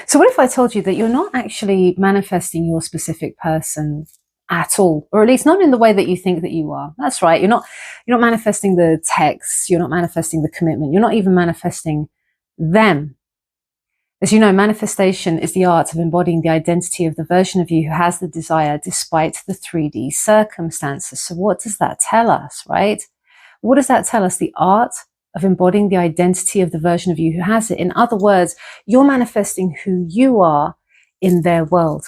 So what if I told you that you're not actually manifesting your specific person at all, or at least not in the way that you think that you are? That's right. You're not manifesting the text. You're not manifesting the commitment. You're not even manifesting them. As you know, manifestation is the art of embodying the identity of the version of you who has the desire despite the 3D circumstances. So what does that tell us, right? What does that tell us? The art of embodying the identity of the version of you who has it. In other words, you're manifesting who you are in their world.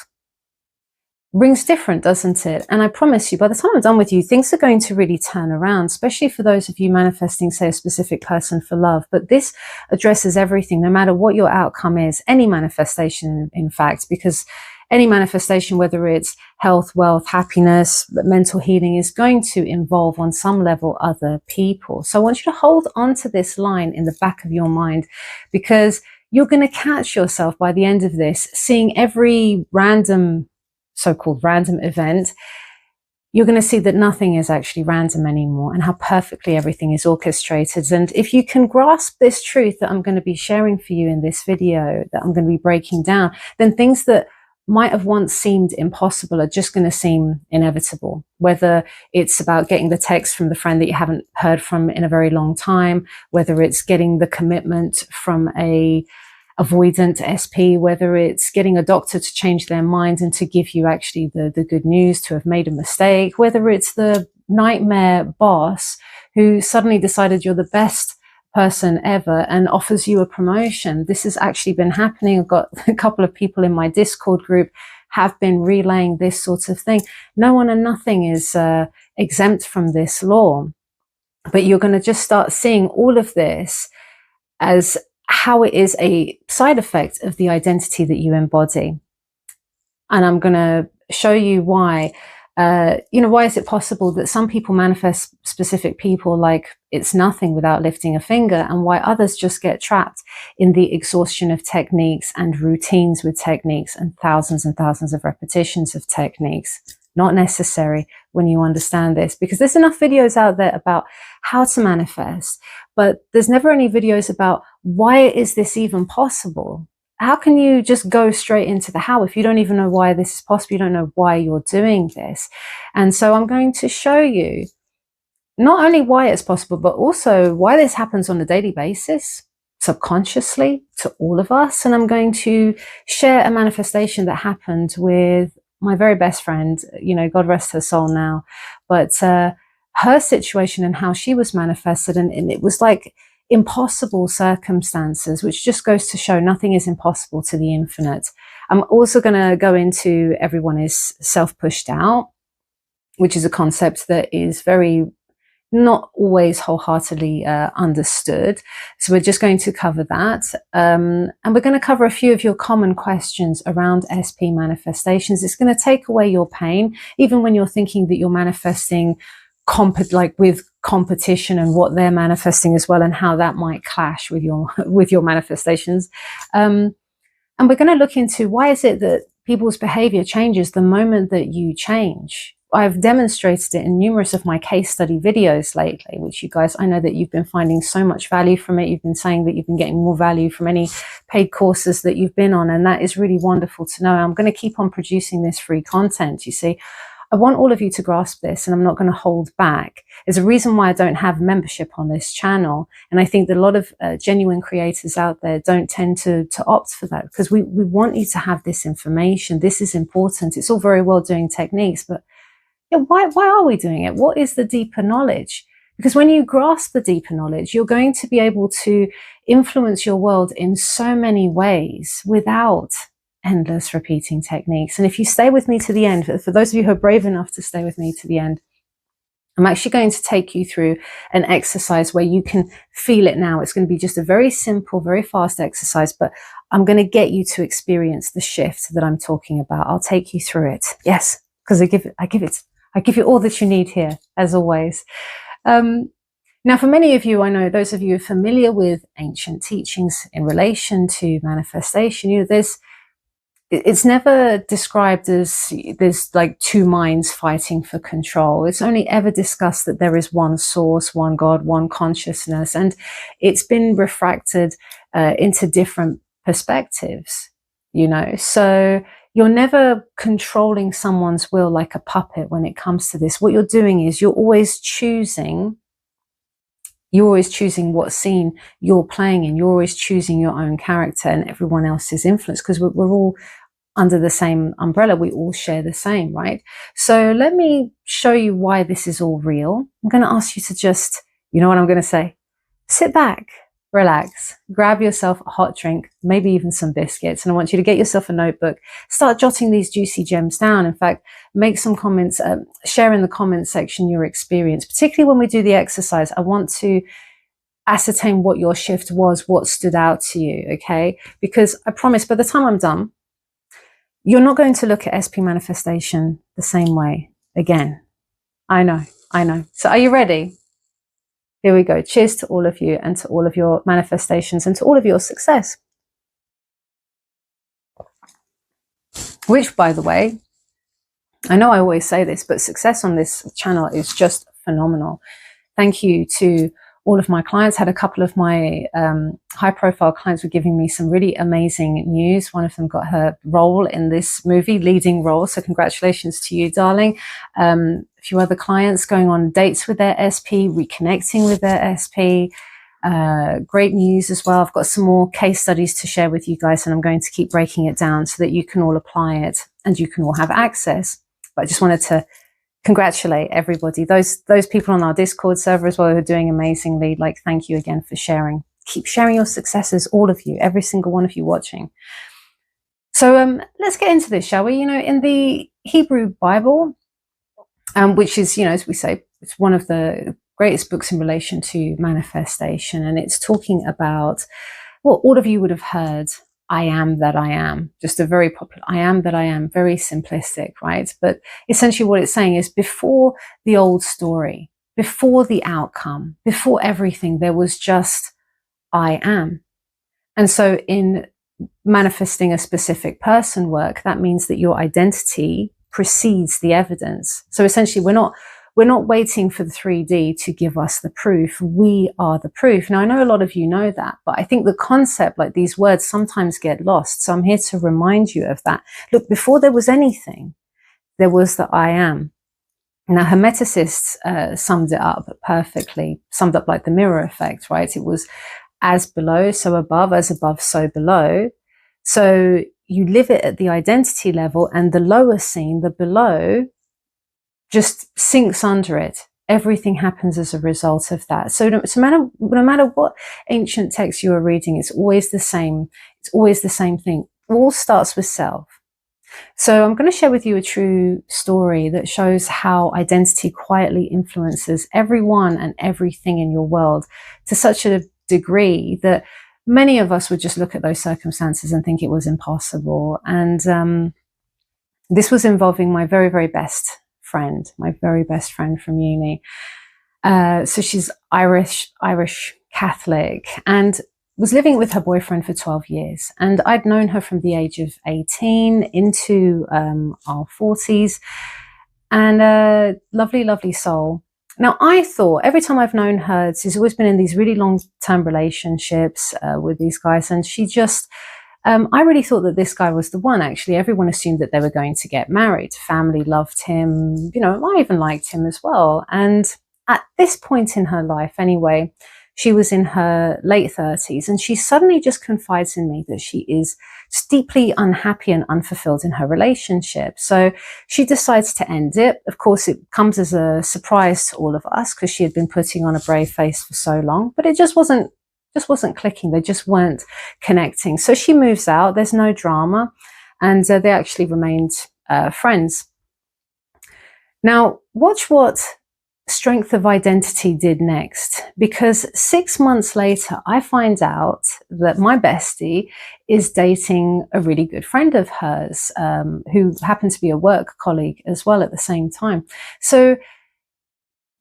Rings different, doesn't it? And I promise you, by the time I'm done with you, things are going to really turn around, especially for those of you manifesting, say, a specific person for love. But this addresses everything, no matter what your outcome is, any manifestation, in fact, because any manifestation, whether it's health, wealth, happiness, mental healing, is going to involve on some level other people. So I want you to hold on to this line in the back of your mind, because you're going to catch yourself by the end of this seeing every random, so-called random event. You're going to see that nothing is actually random anymore, and how perfectly everything is orchestrated. And if you can grasp this truth that I'm going to be sharing for you in this video, that I'm going to be breaking down, then things that might have once seemed impossible are just going to seem inevitable. Whether it's about getting the text from the friend that you haven't heard from in a very long time, whether it's getting the commitment from a avoidant SP, whether it's getting a doctor to change their mind and to give you actually the good news to have made a mistake, whether it's the nightmare boss who suddenly decided you're the best person ever and offers you a promotion. This has actually been happening. I've got a couple of people in my Discord group have been relaying this sort of thing. No one and nothing is exempt from this law, but you're going to just start seeing all of this as how it is a side effect of the identity that you embody. And I'm going to show you why. Why is it possible that some people manifest specific people like it's nothing without lifting a finger, and why others just get trapped in the exhaustion of techniques and routines with techniques and thousands of repetitions of techniques? Not necessary when you understand this, because there's enough videos out there about how to manifest, but there's never any videos about why is this even possible? How can you just go straight into the how if you don't even know why this is possible? You don't know why you're doing this. And so I'm going to show you not only why it's possible, but also why this happens on a daily basis, subconsciously to all of us. And I'm going to share a manifestation that happened with my very best friend, God rest her soul now, but her situation and how she was manifested. And it was like impossible circumstances, which just goes to show nothing is impossible to the infinite. I'm also going to go into everyone is self-pushed out, which is a concept that is very not always wholeheartedly understood. So we're just going to cover that. And we're going to cover a few of your common questions around SP manifestations. It's going to take away your pain, even when you're thinking that you're manifesting with competition and what they're manifesting as well, and how that might clash with your manifestations. And we're going to look into why is it that people's behavior changes the moment that you change. I've demonstrated it in numerous of my case study videos lately, which you guys, I know that you've been finding so much value from it. You've been saying that you've been getting more value from any paid courses that you've been on, and that is really wonderful to know. I'm going to keep on producing this free content, you see. I want all of you to grasp this, and I'm not going to hold back. There's a reason why I don't have membership on this channel. And I think that a lot of genuine creators out there don't tend to opt for that, because we want you to have this information. This is important. It's all very well doing techniques, but why are we doing it? What is the deeper knowledge? Because when you grasp the deeper knowledge, you're going to be able to influence your world in so many ways without endless repeating techniques. And if you stay with me to the end, for those of you who are brave enough to stay with me to the end, I'm actually going to take you through an exercise where you can feel it now. It's going to be just a very simple, very fast exercise, but I'm going to get you to experience the shift that I'm talking about. I'll take you through it. Yes, because I give you all that you need here, as always. Now, for many of you, I know those of you who are familiar with ancient teachings in relation to manifestation, it's never described as there's like two minds fighting for control. It's only ever discussed that there is one source, one God, one consciousness, and it's been refracted into different perspectives. you know? So you're never controlling someone's will like a puppet when it comes to this. What you're doing is you're always choosing what scene you're playing in. You're always choosing your own character and everyone else's influence, because we're all under the same umbrella. We all share the same, right? So let me show you why this is all real. I'm going to ask you to just, you know what I'm going to say? Sit back, relax, grab yourself a hot drink, maybe even some biscuits. And I want you to get yourself a notebook, start jotting these juicy gems down. In fact, make some comments, share in the comments section your experience, particularly when we do the exercise. I want to ascertain what your shift was, what stood out to you, okay? Because I promise by the time I'm done, you're not going to look at SP manifestation the same way again. I know. So are you ready? Here we go. Cheers to all of you and to all of your manifestations and to all of your success. Which, by the way, I know I always say this, but success on this channel is just phenomenal. Thank you to all of my clients. Had a couple of my high profile clients were giving me some really amazing news. One of them got her role in this movie, leading role. So congratulations to you, darling. A few other clients going on dates with their SP, reconnecting with their SP. Great news as well. I've got some more case studies to share with you guys, and I'm going to keep breaking it down so that you can all apply it and you can all have access. But I just wanted to congratulate everybody, those people on our Discord server as well who are doing amazingly. Like, thank you again for sharing. Keep sharing your successes, all of you, every single one of you watching. So let's get into this, shall we? You know, in the Hebrew Bible, which is, you know, as we say, it's one of the greatest books in relation to manifestation, and it's talking about, well, all of you would have heard I am that I am, just a very popular I am that I am, very simplistic, right? But essentially what it's saying is, before the old story, before the outcome, before everything, there was just I am. And so in manifesting a specific person work, that means that your identity precedes the evidence. So essentially we're not waiting for the 3D to give us the proof. We are the proof. Now, I know a lot of you know that, but I think the concept, like these words, sometimes get lost. So I'm here to remind you of that. Look, before there was anything, there was the I am. Now, hermeticists summed it up perfectly, summed up like the mirror effect, right? It was as below, so above, as above, so below. So you live it at the identity level, and the lower scene, the below, just sinks under it. Everything happens as a result of that. So no matter what ancient text you are reading, it's always the same. It's always the same thing. It all starts with self. So I'm going to share with you a true story that shows how identity quietly influences everyone and everything in your world to such a degree that many of us would just look at those circumstances and think it was impossible. And this was involving my very, very best friend, my very best friend from uni. So she's Irish Catholic, and was living with her boyfriend for 12 years. And I'd known her from the age of 18 into our 40s, and lovely, lovely soul. Now, I thought every time I've known her, she's always been in these really long-term relationships with these guys, and she just, I really thought that this guy was the one. Actually, everyone assumed that they were going to get married. Family loved him, you know, I even liked him as well. And at this point in her life, anyway, she was in her late 30s, and she suddenly just confides in me that she is just deeply unhappy and unfulfilled in her relationship. So she decides to end it. Of course, it comes as a surprise to all of us because she had been putting on a brave face for so long, but it just wasn't clicking. They just weren't connecting. So she moves out. There's no drama, and they actually remained friends. Now, watch what strength of identity did next, because 6 months later, I find out that my bestie is dating a really good friend of hers, who happened to be a work colleague as well at the same time. So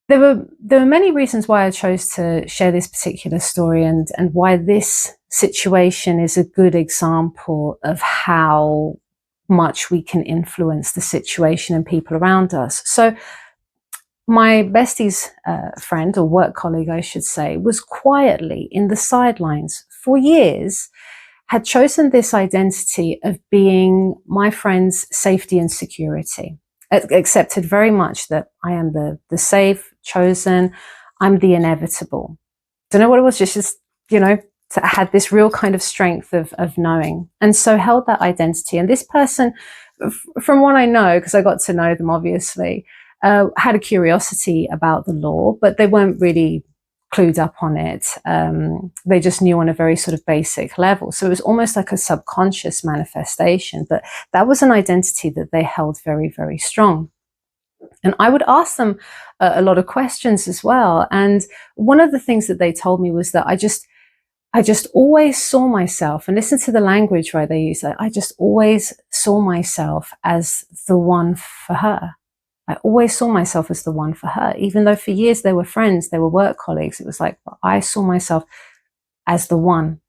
there were many reasons why I chose to share this particular story, and why this situation is a good example of how much we can influence the situation and people around us. So my bestie's friend, or work colleague, I should say, was quietly in the sidelines for years, had chosen this identity of being my friend's safety and security. Accepted very much that I am the safe, chosen, I'm the inevitable. Don't know what it was, just you know, had this real kind of strength of knowing. And so held that identity. And this person, from what I know, because I got to know them obviously, had a curiosity about the law, but they weren't really clued up on it. They just knew on a very sort of basic level. So it was almost like a subconscious manifestation, but that was an identity that they held very, very strong. And I would ask them a lot of questions as well. And one of the things that they told me was that I just always saw myself, and listen to the language, right? They use that. I just always saw myself as the one for her. I always saw myself as the one for her, even though for years they were friends, they were work colleagues. It was like, I saw myself as the one.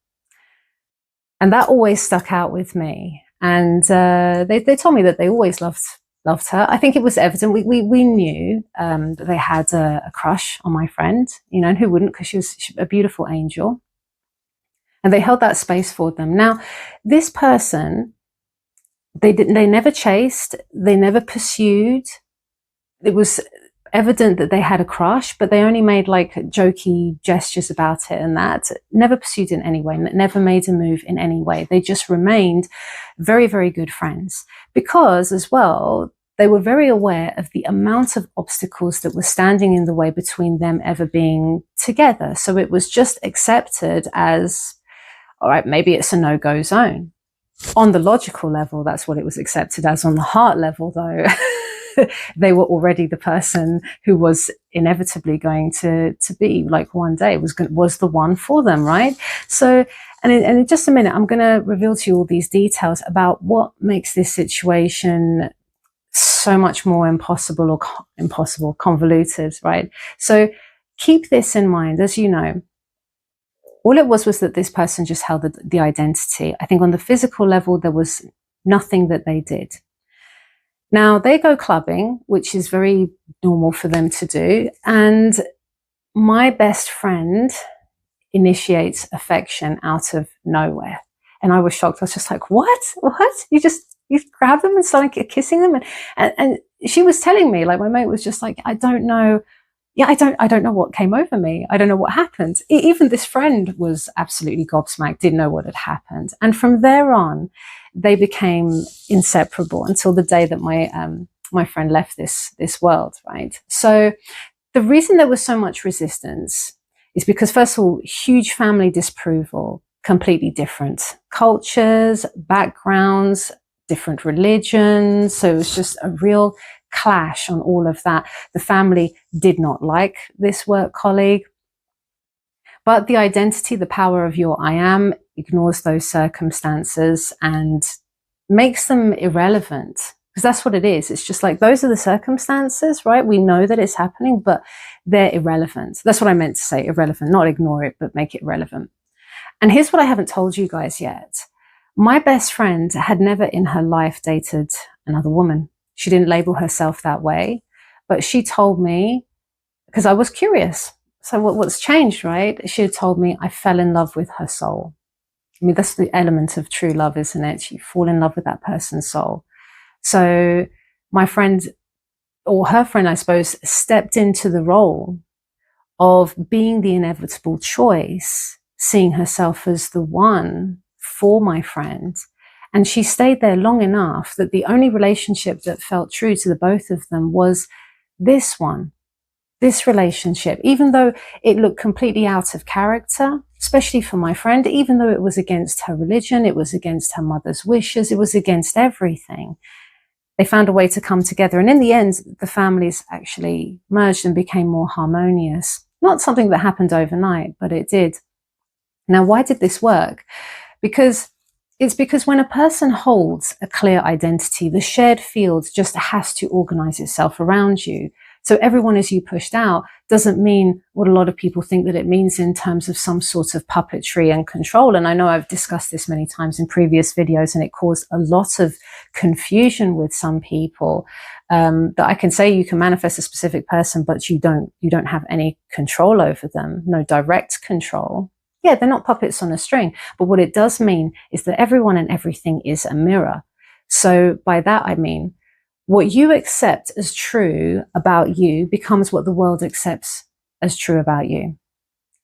And that always stuck out with me. And they told me that they always loved her. I think it was evident. We knew that they had a crush on my friend, you know, and who wouldn't, because she was a beautiful angel. And they held that space for them. Now, this person, they never chased, they never pursued. It was evident that they had a crush, but they only made like jokey gestures about it, and that never pursued in any way, never made a move in any way. They just remained very, very good friends, because as well, they were very aware of the amount of obstacles that were standing in the way between them ever being together. So it was just accepted as, all right, maybe it's a no-go zone. On the logical level, that's what it was accepted as. On the heart level, though, they were already the person who was inevitably going to be, like, one day was the one for them, right? So, and in just a minute, I'm going to reveal to you all these details about what makes this situation so much more convoluted, right? So keep this in mind. As you know, all it was that this person just held the identity. I think on the physical level, there was nothing that they did. Now, they go clubbing, which is very normal for them to do. And my best friend initiates affection out of nowhere. And I was shocked. I was just like, what? You grab them and start kissing them? And she was telling me, like, my mate was just like, I don't know. Yeah, I don't know what came over me. I don't know what happened. Even this friend was absolutely gobsmacked, didn't know what had happened. And from there on, they became inseparable until the day that my friend left this world, right? So the reason there was so much resistance is because, first of all, huge family disapproval, completely different cultures, backgrounds, different religions. So it was just a real clash on all of that. The family did not like this work colleague, but the identity, the power of your I am, ignores those circumstances and makes them irrelevant, because that's what it is. It's just like, those are the circumstances, right? We know that it's happening, but they're irrelevant. That's what I meant to say, irrelevant, not ignore it, but make it relevant. And here's what I haven't told you guys yet. My best friend had never in her life dated another woman. She didn't label herself that way, but she told me, because I was curious. So what's changed, right? She had told me, I fell in love with her soul. I mean, that's the element of true love, isn't it? You fall in love with that person's soul. So my friend, or her friend, I suppose, stepped into the role of being the inevitable choice, seeing herself as the one for my friend. And she stayed there long enough that the only relationship that felt true to the both of them was this one, this relationship, even though it looked completely out of character, especially for my friend, even though it was against her religion, it was against her mother's wishes, it was against everything. They found a way to come together. And in the end, the families actually merged and became more harmonious. Not something that happened overnight, but it did. Now, why did this work? Because when a person holds a clear identity, the shared field just has to organize itself around you. So everyone as you pushed out doesn't mean what a lot of people think that it means in terms of some sort of puppetry and control. And I know I've discussed this many times in previous videos, and it caused a lot of confusion with some people, that I can say you can manifest a specific person, but you don't have any control over them, no direct control. Yeah, they're not puppets on a string. But what it does mean is that everyone and everything is a mirror. So by that, I mean, what you accept as true about you becomes what the world accepts as true about you.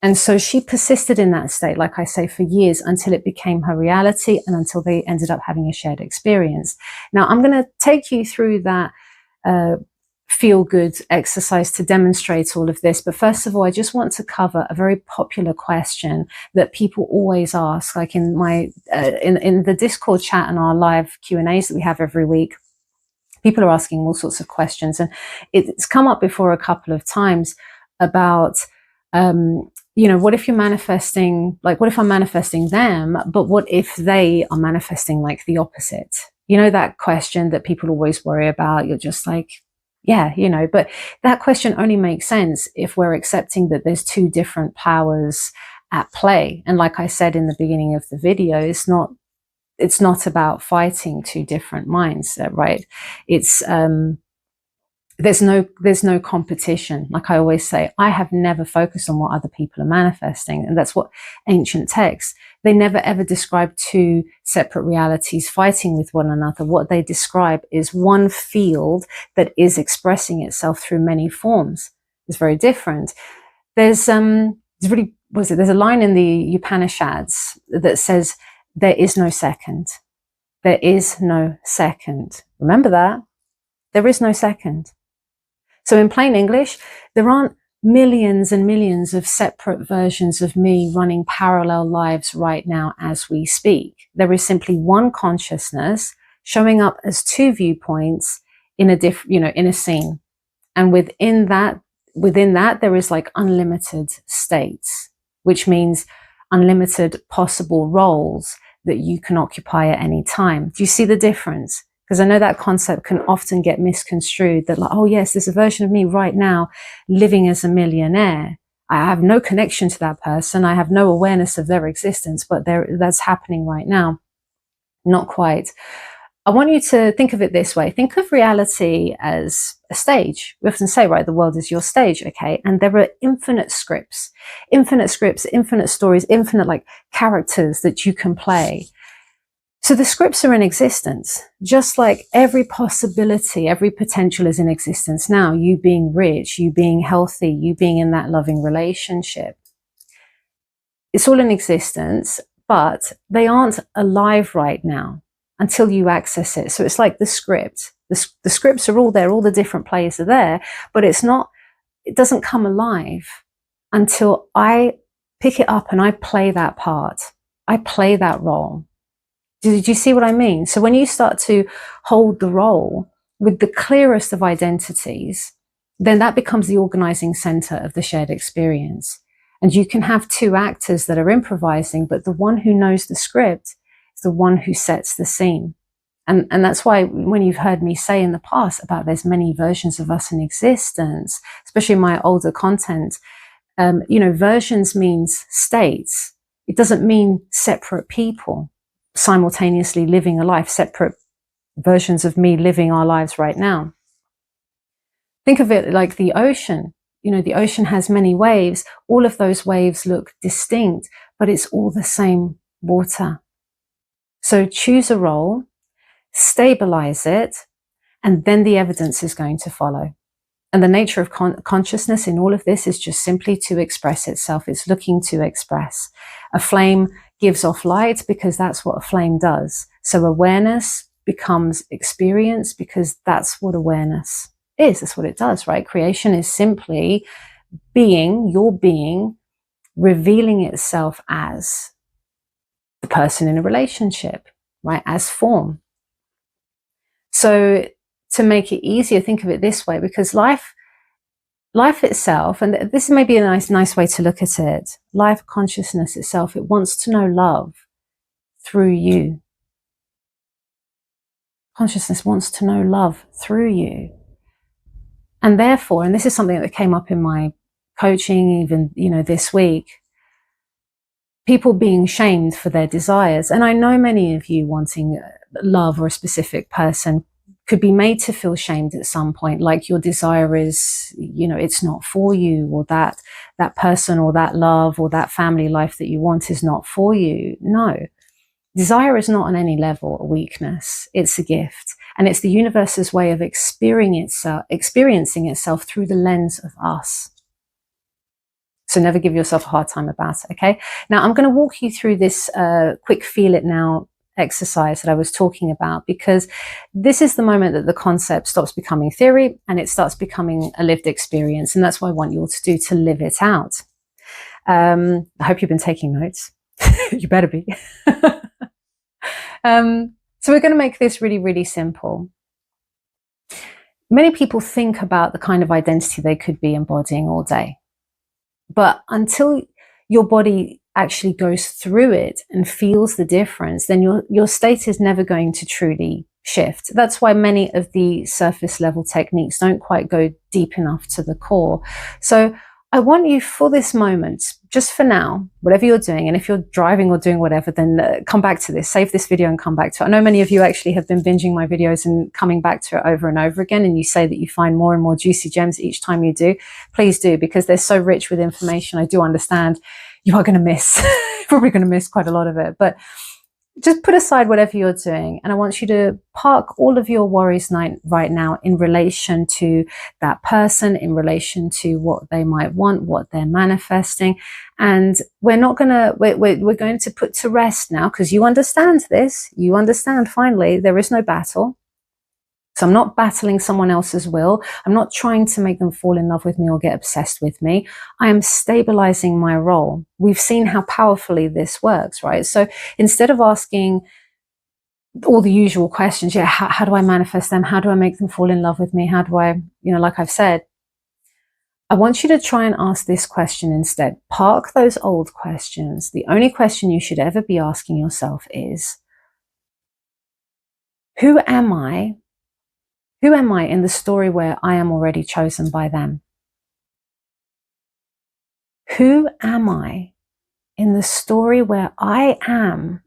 And so she persisted in that state, like I say, for years until it became her reality and until they ended up having a shared experience. Now, I'm going to take you through that feel-good exercise to demonstrate all of this. But first of all, I just want to cover a very popular question that people always ask, like in my in the Discord chat and our live Q&As that we have every week. People are asking all sorts of questions, and it's come up before a couple of times about, what if you're manifesting, like, what if I'm manifesting them, but what if they are manifesting like the opposite? You know, that question that people always worry about. You're just like, yeah, but that question only makes sense if we're accepting that there's two different powers at play. And like I said in the beginning of the video, it's not about fighting two different minds, right? It's, there's no competition. Like I always say, I have never focused on what other people are manifesting. And that's what ancient texts, they never ever describe two separate realities fighting with one another. What they describe is one field that is expressing itself through many forms. It's very different. There's there's a line in the Upanishads that says, there is no second. There is no second. Remember that? There is no second. So in plain English, there aren't millions and millions of separate versions of me running parallel lives right now as we speak. There is simply one consciousness showing up as two viewpoints in a scene. And within that, there is like unlimited states, which means unlimited possible roles that you can occupy at any time. Do you see the difference? Because I know that concept can often get misconstrued that, like, oh yes, there's a version of me right now living as a millionaire. I have no connection to that person. I have no awareness of their existence, but that's happening right now. Not quite. I want you to think of it this way. Think of reality as a stage. We often say, right, the world is your stage, okay? And there are infinite scripts, infinite stories, infinite like characters that you can play. So the scripts are in existence, just like every possibility, every potential is in existence now. You being rich, you being healthy, you being in that loving relationship. It's all in existence, but they aren't alive right now until you access it. So it's like the script. The scripts are all there, all the different players are there, but it doesn't come alive until I pick it up and I play that part. I play that role. Did you see what I mean? So when you start to hold the role with the clearest of identities, then that becomes the organizing center of the shared experience. And you can have two actors that are improvising, but the one who knows the script is the one who sets the scene. And that's why when you've heard me say in the past about there's many versions of us in existence, especially in my older content, versions means states. It doesn't mean separate people simultaneously living a life, separate versions of me living our lives right now. Think of it like the ocean. The ocean has many waves. All of those waves look distinct, but it's all the same water. So choose a role, stabilize it, and then the evidence is going to follow. And the nature of consciousness in all of this is just simply to express itself. It's looking to express. A flame gives off light because that's what a flame does. So awareness becomes experience because that's what awareness is. That's what it does, right? Creation is simply your being, revealing itself as the person in a relationship, right? As form. So to make it easier, think of it this way, because life itself, and this may be a nice way to look at it, life consciousness itself, it wants to know love through you. Consciousness wants to know love through you. And therefore, and this is something that came up in my coaching, even, this week, people being shamed for their desires. And I know many of you wanting love or a specific person, could be made to feel shamed at some point, like your desire is, you know, it's not for you, or that person or that love or that family life that you want is not for you. No, desire is not on any level a weakness. It's a gift, and it's the universe's way of experiencing itself through the lens of us. So never give yourself a hard time about it, okay? Now I'm going to walk you through this quick feel it now exercise that I was talking about, because this is the moment that the concept stops becoming theory and it starts becoming a lived experience. And that's what I want you all to do, to live it out. I hope you've been taking notes. You better be. So we're going to make this really, really simple. Many people think about the kind of identity they could be embodying all day. But until your body actually goes through it and feels the difference, then your state is never going to truly shift. That's why many of the surface level techniques don't quite go deep enough to the core. So I want you, for this moment, just for now, whatever you're doing, and if you're driving or doing whatever, then come back to this, save this video and come back to it. I know many of you actually have been binging my videos and coming back to it over and over again, and you say that you find more and more juicy gems each time you do. Please do, because they're so rich with information. I do understand you are going to miss, probably going to miss quite a lot of it, but just put aside whatever you're doing, and I want you to park all of your worries right now in relation to that person, in relation to what they might want, what they're manifesting. And we're going to put to rest now, because you understand this. You understand, finally, there is no battle. So I'm not battling someone else's will. I'm not trying to make them fall in love with me or get obsessed with me. I am stabilizing my role. We've seen how powerfully this works, right? So instead of asking all the usual questions, how do I manifest them? How do I make them fall in love with me? How do I, like I've said, I want you to try and ask this question instead. Park those old questions. The only question you should ever be asking yourself is, who am I? Who am I in the story where I am already chosen by them? Who am I in the story where I am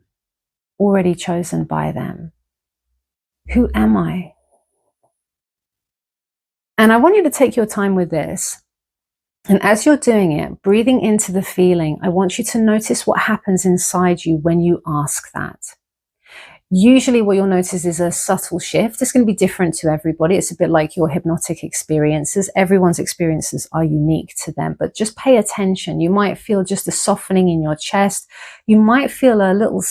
already chosen by them? Who am I? And I want you to take your time with this. And as you're doing it, breathing into the feeling, I want you to notice what happens inside you when you ask that. Usually what you'll notice is a subtle shift. It's going to be different to everybody. It's a bit like your hypnotic experiences. Everyone's experiences are unique to them, but just pay attention. You might feel just a softening in your chest. You might feel a little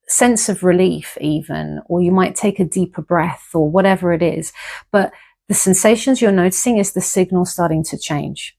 sense of relief even, or you might take a deeper breath or whatever it is. But the sensations you're noticing is the signal starting to change.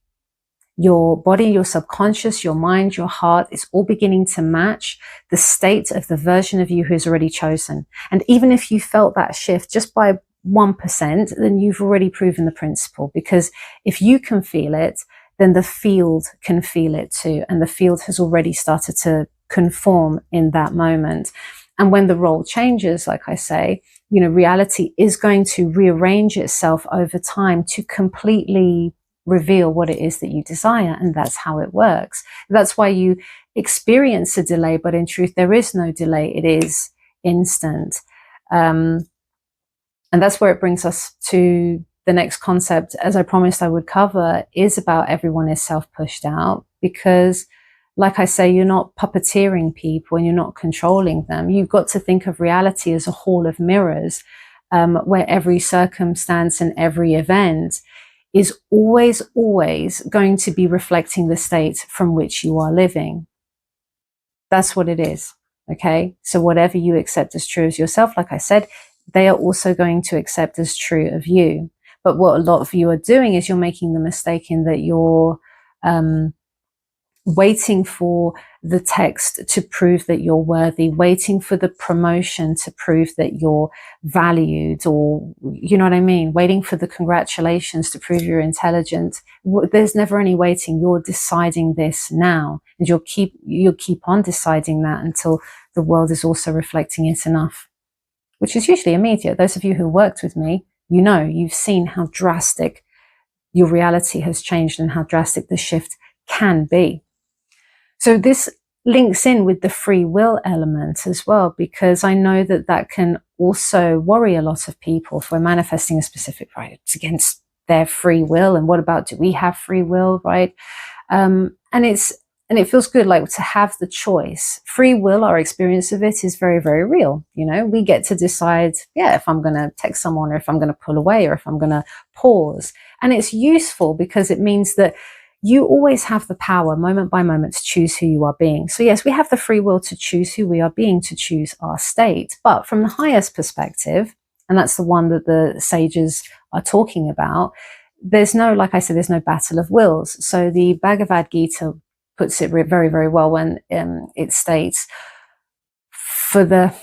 Your body, your subconscious, your mind, your heart is all beginning to match the state of the version of you who's already chosen. And even if you felt that shift just by 1%, then you've already proven the principle, because if you can feel it, then the field can feel it too. And the field has already started to conform in that moment. And when the role changes, like I say, reality is going to rearrange itself over time to completely reveal what it is that you desire. And that's how it works. That's why you experience a delay, but in truth, there is no delay. It is instant. And that's where it brings us to the next concept, as I promised I would cover, is about everyone is self-pushed out. Because like I say, you're not puppeteering people and you're not controlling them. You've got to think of reality as a hall of mirrors, where every circumstance and every event is always going to be reflecting the state from which you are living. That's what it is, okay? So whatever you accept as true of yourself, like I said, they are also going to accept as true of you. But what a lot of you are doing is you're making the mistake in that you're waiting for the text to prove that you're worthy, waiting for the promotion to prove that you're valued, or, you know what I mean? Waiting for the congratulations to prove you're intelligent. There's never any waiting. You're deciding this now, and you'll keep on deciding that until the world is also reflecting it enough, which is usually immediate. Those of you who worked with me, you've seen how drastic your reality has changed and how drastic the shift can be. So this links in with the free will element as well, because I know that that can also worry a lot of people if we're manifesting a specific, right? It's against their free will. And what about, do we have free will, right? And it feels good, like, to have the choice. Free will, our experience of it is very, very real. You know, we get to decide, yeah, if I'm going to text someone, or if I'm going to pull away, or if I'm going to pause. And it's useful because it means that you always have the power, moment by moment, to choose who you are being. So yes, we have the free will to choose who we are being, to choose our state. But from the highest perspective, and that's the one that the sages are talking about, there's no, like I said, there's no battle of wills. So the Bhagavad Gita puts it very, very well when it states, for the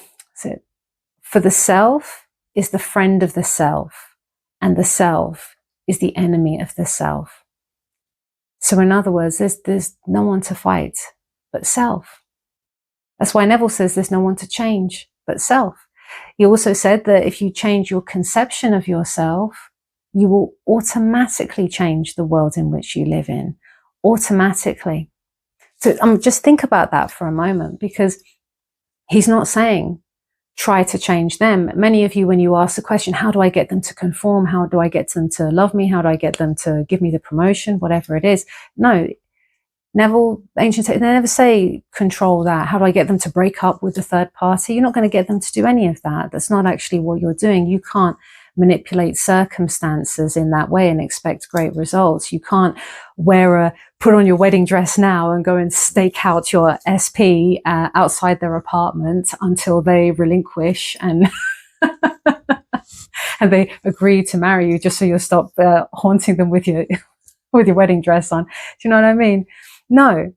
self is the friend of the self, and the self is the enemy of the self. So in other words, there's no one to fight but self. That's why Neville says there's no one to change but self. He also said that if you change your conception of yourself, you will automatically change the world in which you live in. Automatically. So just think about that for a moment, because he's not saying try to change them. Many of you, when you ask the question, how do I get them to conform? How do I get them to love me? How do I get them to give me the promotion? Whatever it is. No, Neville, ancient, they never say control that. How do I get them to break up with the third party? You're not going to get them to do any of that. That's not actually what you're doing. You can't manipulate circumstances in that way and expect great results. You can't put on your wedding dress now and go and stake out your SP outside their apartment until they relinquish and and they agree to marry you, just so you'll stop haunting them with your wedding dress on. Do you know what I mean? No.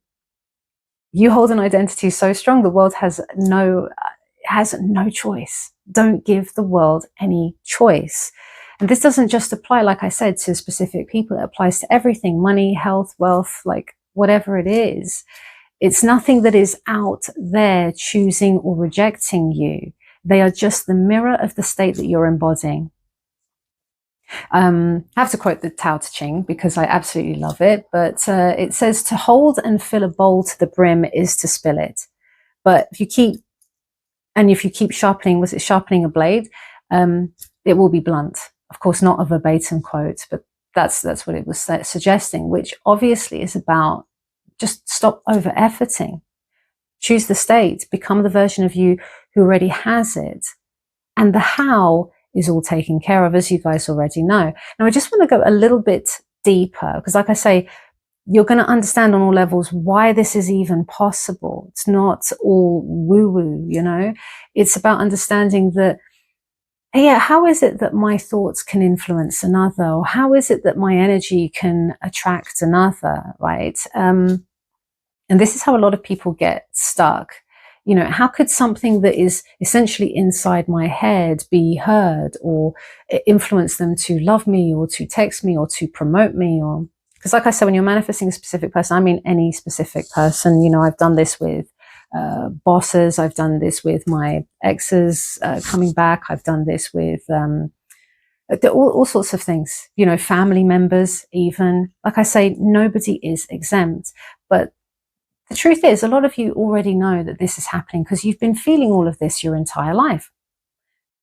You hold an identity so strong, the world has no choice. Don't give the world any choice. And this doesn't just apply, like I said, to specific people. It applies to everything: money, health, wealth, like whatever it is. It's nothing that is out there choosing or rejecting you. They are just the mirror of the state that you're embodying. I have to quote the Tao Te Ching because I absolutely love it. But it says, to hold and fill a bowl to the brim is to spill it. But if you keep sharpening a blade, it will be blunt. Of course, not a verbatim quote, but that's what it was suggesting, which obviously is about just stop over-efforting. Choose the state, become the version of you who already has it. And the how is all taken care of, as you guys already know. Now, I just want to go a little bit deeper, because like I say, you're going to understand on all levels why this is even possible. It's not all woo-woo, you know. It's about understanding that, yeah, how is it that my thoughts can influence another? Or how is it that my energy can attract another, right? And this is how a lot of people get stuck. You know, how could something that is essentially inside my head be heard or influence them to love me or to text me or to promote me? Or, because like I said, when you're manifesting a specific person, I mean any specific person. You know, I've done this with bosses. I've done this with my exes coming back. I've done this with all sorts of things, you know, family members even. Like I say, nobody is exempt. But the truth is, a lot of you already know that this is happening because you've been feeling all of this your entire life.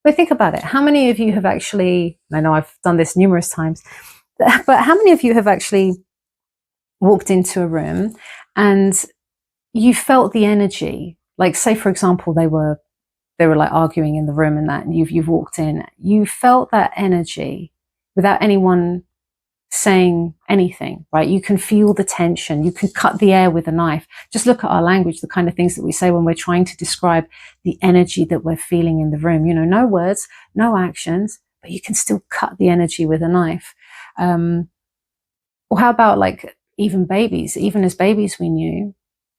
But think about it. How many of you have actually, I know I've done this numerous times, but how many of you have actually walked into a room and you felt the energy? Like, say, for example, they were like arguing in the room and that, and you've walked in, you felt that energy without anyone saying anything, right? You can feel the tension. You can cut the air with a knife. Just look at our language, the kind of things that we say when we're trying to describe the energy that we're feeling in the room. You know, no words, no actions, but you can still cut the energy with a knife. Or how about like even babies? Even as babies, we knew.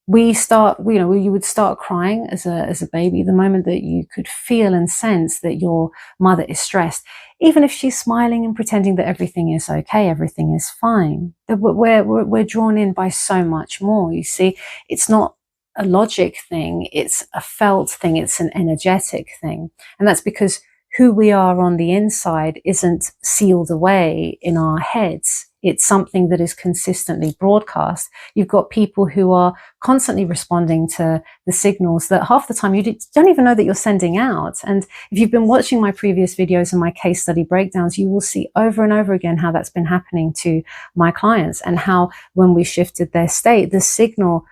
We would start crying as a baby the moment that you could feel and sense that your mother is stressed. Even if she's smiling and pretending that everything is okay, everything is fine. We're drawn in by so much more. You see, it's not a logic thing, it's a felt thing, it's an energetic thing. And that's because who we are on the inside isn't sealed away in our heads. It's something that is consistently broadcast. You've got people who are constantly responding to the signals that half the time you don't even know that you're sending out. And if you've been watching my previous videos and my case study breakdowns, you will see over and over again how that's been happening to my clients, and how when we shifted their state, the signal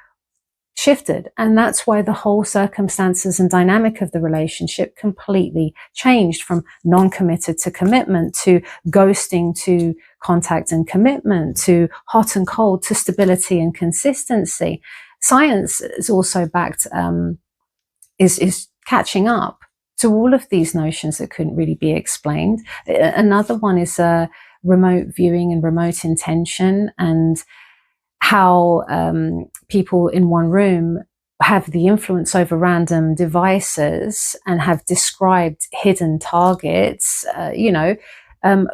shifted. And that's why the whole circumstances and dynamic of the relationship completely changed, from non-committed to commitment, to ghosting to contact and commitment, to hot and cold, to stability and consistency. Science is also backed, is catching up to all of these notions that couldn't really be explained. Another one is remote viewing and remote intention, and how people in one room have the influence over random devices and have described hidden targets,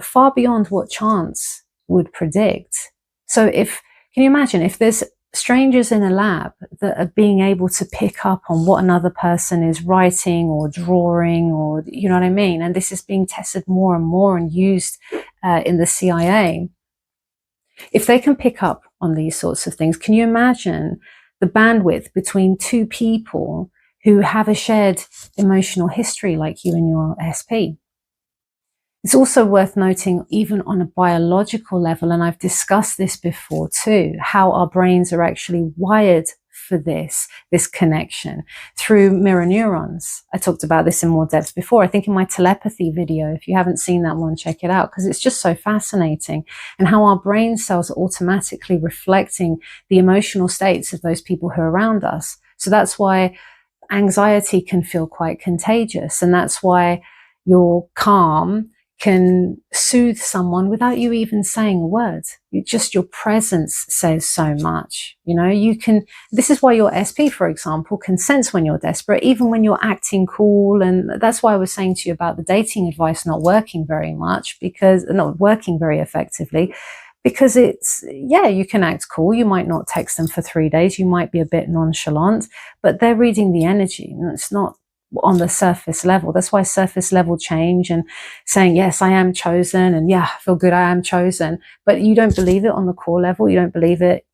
far beyond what chance would predict. So can you imagine if there's strangers in a lab that are being able to pick up on what another person is writing or drawing, or, you know what I mean? And this is being tested more and more and used in the CIA. If they can pick up on these sorts of things, can you imagine the bandwidth between two people who have a shared emotional history like you and your SP? It's also worth noting, even on a biological level, and I've discussed this before too, how our brains are actually wired for this connection through mirror neurons. I talked about this in more depth before, I think in my telepathy video. If you haven't seen that one, check it out, because it's just so fascinating, and how our brain cells are automatically reflecting the emotional states of those people who are around us. So that's why anxiety can feel quite contagious, and that's why your calm can soothe someone without you even saying a word. Just your presence says so much. This is why your SP, for example, can sense when you're desperate, even when you're acting cool. And that's why I was saying to you about the dating advice not working very effectively, because you can act cool. You might not text them for 3 days. You might be a bit nonchalant, but they're reading the energy, and it's not on the surface level. That's why surface level change and saying, yes, I am chosen, and yeah, I feel good, I am chosen, but you don't believe it on the core level, you don't believe it,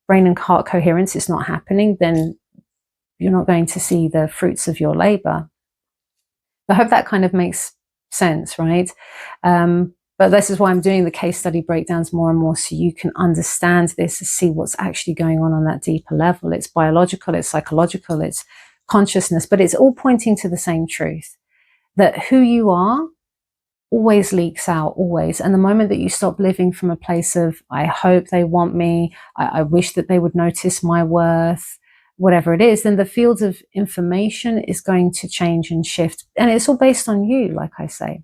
brain and heart coherence is not happening, then you're not going to see the fruits of your labor. I hope that kind of makes sense, right? But this is why I'm doing the case study breakdowns more and more, so you can understand this and see what's actually going on that deeper level. It's biological, it's psychological, it's consciousness, but it's all pointing to the same truth, that who you are always leaks out, always. And the moment that you stop living from a place of, I hope they want me, I wish that they would notice my worth, whatever it is, then the field of information is going to change and shift. And it's all based on you, like I say.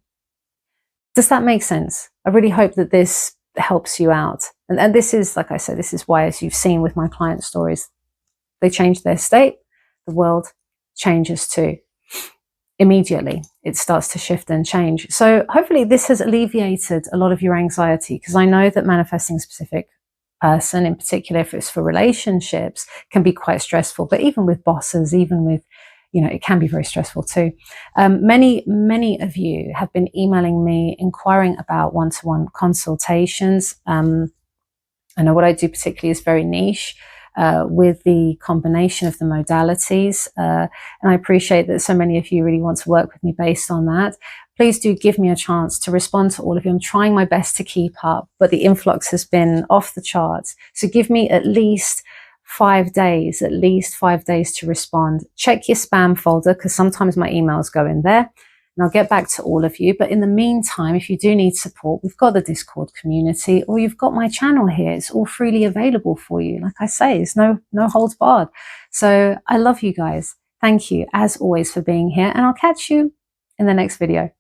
Does that make sense? I really hope that this helps you out. And this is, like I said, this is why, as you've seen with my client stories, they change their state, the world changes too. Immediately, it starts to shift and change. So hopefully this has alleviated a lot of your anxiety, because I know that manifesting a specific person, in particular if it's for relationships, can be quite stressful. But even with bosses, even with, it can be very stressful too. Many of you have been emailing me inquiring about one-to-one consultations. I know what I do particularly is very niche, with the combination of the modalities. And I appreciate that so many of you really want to work with me based on that. Please do give me a chance to respond to all of you. I'm trying my best to keep up, but the influx has been off the charts. So give me at least 5 days to respond. Check your spam folder, because sometimes my emails go in there. And I'll get back to all of you. But in the meantime, if you do need support, we've got the Discord community, or you've got my channel here. It's all freely available for you. Like I say, it's no holds barred. So I love you guys. Thank you, as always, for being here. And I'll catch you in the next video.